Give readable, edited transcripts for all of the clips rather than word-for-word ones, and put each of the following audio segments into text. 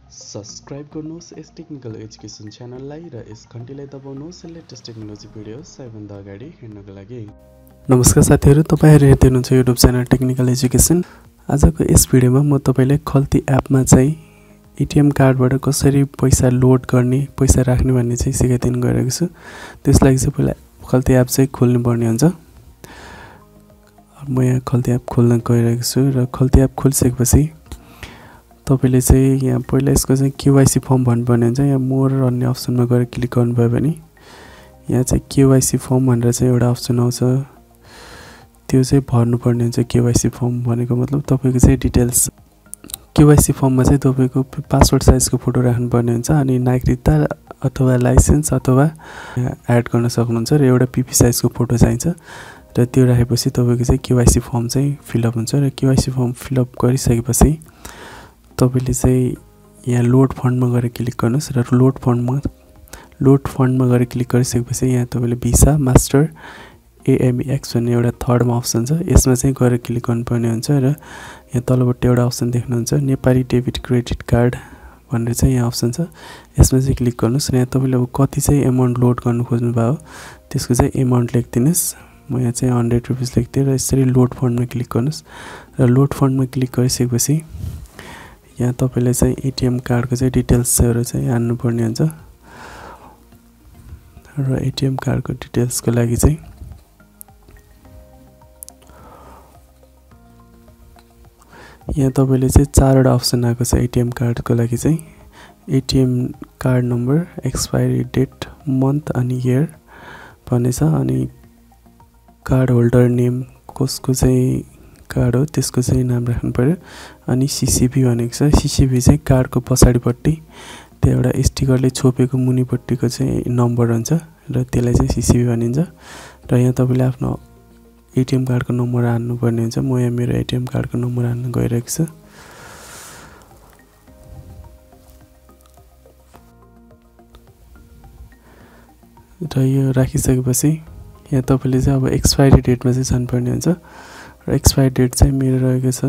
Subscribe गर्नुहोस् यस technical education च्यानललाई र यस घण्टीलाई दबाउनुहोस् लेटेस्ट टेक्नोलोजी भिडियोज सबैभन्दा अगाडि हेर्नको लागि। नमस्कार साथीहरु, तपाईहरु हेर्दै हुनुहुन्छ युट्युब च्यानल टेक्निकल एजुकेसन। आजको यस भिडियोमा म तपाईलाई खल्ती एपमा चाहिँ एटीएम कार्डबाट कसरी पैसा लोड गर्ने, पैसा राख्ने भन्ने चाहिँ सिकाइदिन गइरहेको छु। त्यसलाई चाहिँ पहिला खल्ती एप चाहिँ खोल्नु पर्ने हुन्छ। म यहाँ खल्ती एप खोल्न गइरहेको छु र खल्ती एप खोलिसकेपछि तपाईले चाहिँ यहाँ पहिला यसको चाहिँ केवाईसी फर्म भन्नुपर्ने हुन्छ। यहाँ मोर भन्ने अप्सनमा गएर क्लिक गर्नुभयो भने यहाँ चाहिँ केवाईसी फर्म भनेर चाहिँ एउटा अप्सन आउँछ। त्यो चाहिँ भर्नुपर्ने हुन्छ। केवाईसी फर्म भनेको मतलब तपाईको चाहिँ डिटेल्स। केवाईसी फर्ममा चाहिँ तपाईको पासपोर्ट साइजको फोटो राख्नुपर्ने हुन्छ अनि नागरिकता अथवा लाइसेन्स अथवा एड गर्न सक्नुहुन्छ र एउटा पीपी साइजको फोटो चाहिन्छ र त्यो राखेपछि तपाईको चाहिँ केवाईसी फर्म चाहिँ फिलअप हुन्छ र केवाईसी फर्म फिलअप गरिसकेपछि तपाईले चाहिँ यहाँ लोड फन्डमा गएर क्लिक गर्नुस् र लोड फन्डमा गएर क्लिक गरिसकेपछि यहाँ तपाईले भिसा मास्टर एएमएक्स भन्ने एउटा थर्डमा अप्सन छ। यसमा चाहिँ गएर क्लिक गर्नुपर्ने हुन्छ र यहाँ तलबाट एउटा अप्सन देख्नुहुन्छ नेपाली डेबिट क्रेडिट कार्ड भनेर चाहिँ यहाँ अप्सन छ। यसमा चाहिँ क्लिक गर्नुस् र यहाँ तपाईले अब कति चाहिँ एमाउन्ट लोड गर्नु खोज्नु भयो त्यसको चाहिँ एमाउन्ट लेखिदिनुस्। म यहाँ चाहिँ 100 रुपैयाँ लेख्दिए र यसरी लोड फन्डमा क्लिक गर्नुस् र लोड फन्डमा क्लिक गरिसकेपछि यहाँ तपाईले चाहिँ एटीएम कार्डको चाहिँ डिटेल्सहरु चाहिँ हाल्नुपर्ने हुन्छ र एटीएम कार्डको डिटेल्सको लागि चाहिँ यहाँ तपाईले चाहिँ चारवटा अप्सन आएको छ। एटीएम कार्डको लागि चाहिँ ATM card number, expiry date, month अनि इयर भन्ने छ अनि कार्ड होल्डर नेम कसको चाहिँ कार्ड हो त्यसको चाहिँ नाम राख्नु पर्यो अनि सीसीबी भनेको छ। सीसीबी चाहिँ कार्डको पछाडीपट्टि त्यो एउटा स्टिकरले छोपेको मुनिपट्टिको चाहिँ नम्बर हुन्छ र त्यसलाई चाहिँ सीसीबी भनिन्छ र यहाँ तपाईले आफ्नो एटीएम कार्डको नम्बर हाल्नुपर्ने हुन्छ। म यहाँ मेरो एटीएम कार्डको नम्बर हाल्न गइरहेको छु र यो राखिसकेपछि यहाँ तपाईले चाहिँ अब एक्सपायरी डेटमा चाहिँ जानुपर्ने हुन्छ र एक्सपायरी डेट चाहिँ मेरो रहेको छ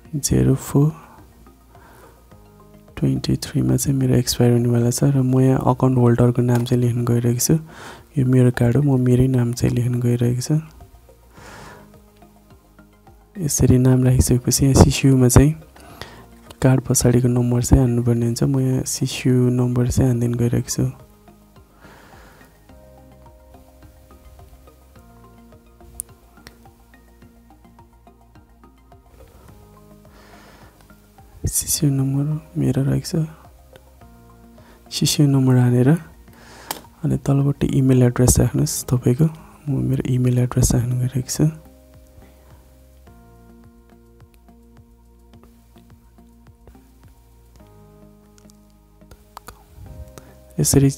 04/23 मा चाहिँ मेरो एक्सपायर हुनेवाला छ र म यहाँ अकाउन्ट होल्डरको नाम चाहिँ लेख्न गइरहेको छु। यो मेरो कार्ड हो, म मेरै नाम चाहिँ लेख्न गइरहेको छु। यसरी नाम राखिसकेपछि यहाँ सीसीयूमा चाहिँ कार्ड पछाडीको नम्बर चाहिँ हाल्नुपर्ने हुन्छ। म यहाँ सीसीयू नम्बर चाहिँ हाल्दिन गइरहेको छु। सीसीयू नम्बर मेरो रहेको छ। सीसीयू नम्बर हालेर अनि तलपट्टि इमेल एड्रेस राख्नुस् तपाईको। म मेरो इमेल एड्रेस राख्न गइरहेको छु। यसरी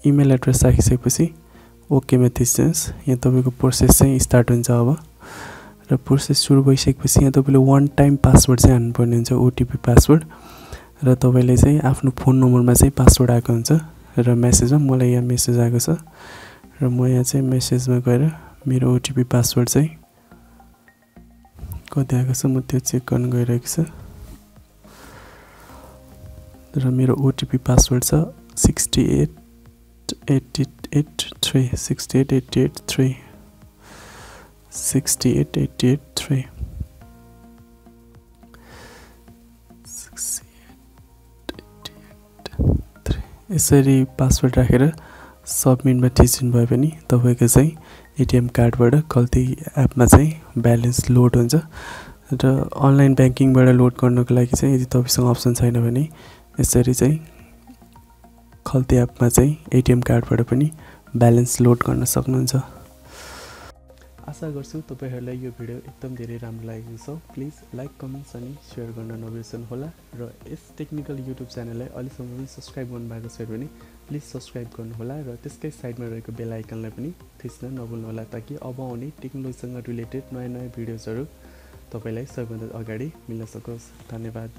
इमेल एड्रेस राखिसकेपछि ओकेमा थिच्नुस्। यहाँ तपाईको प्रोसेस चाहिँ स्टार्ट हुन्छ अब र प्रोसेस सुरु भइसकेपछि यहाँ तपाईले वान टाइम पासवर्ड चाहिँ हाल्नुपर्ने हुन्छ, ओटीपी पासवर्ड र तपाईले चाहिँ आफ्नो फोन नम्बरमा चाहिँ पासवर्ड आएको हुन्छ र मेसेजमा मलाई यहाँ मेसेज आएको छ र म यहाँ चाहिँ मेसेजमा गएर मेरो ओटीपी पासवर्ड चाहिँ कति आएको छ म त्यो चेक गर्न गइरहेको छु र मेरो ओटीपी पासवर्ड छ 68883 68883 68883। यसरी पासवर्ड राखेर सबमिटमा थिच्नु भयो भने तपाईको चाहिँ एटीएम कार्डबाट खल्ती एपमा चाहिँ ब्यालेन्स लोड हुन्छ र अनलाइन ब्याङ्किङबाट लोड गर्नको लागि चाहिँ यदि तपाईसँग अप्सन छैन भने यसरी चाहिँ खल्ती एपमा चाहिँ एटीएम कार्डबाट पनि ब्यालेन्स लोड गर्न सक्नुहुन्छ। आशा गर्छु तपाईहरुलाई यो भिडियो एकदम धेरै राम्रो लागेको छ। प्लिज लाइक, कमेन्ट्स अनि शेयर गर्न नबिर्सनु होला र यस टेक्निकल युट्युब च्यानललाई अहिलेसम्म पनि सब्स्क्राइब गर्नुभएको छ भने प्लिज सब्स्क्राइब गर्नु होला र त्यसकै साइडमा रहेको बेल आइकनलाई पनि थिच्न नभुल्नु होला ताकि अब आउने टेक्नोलोजीसँग रिलेटेड नयाँ भिडियोजहरु तपाईलाई सबैभन्दा अगाडि मिल्न सकोस्। धन्यवाद।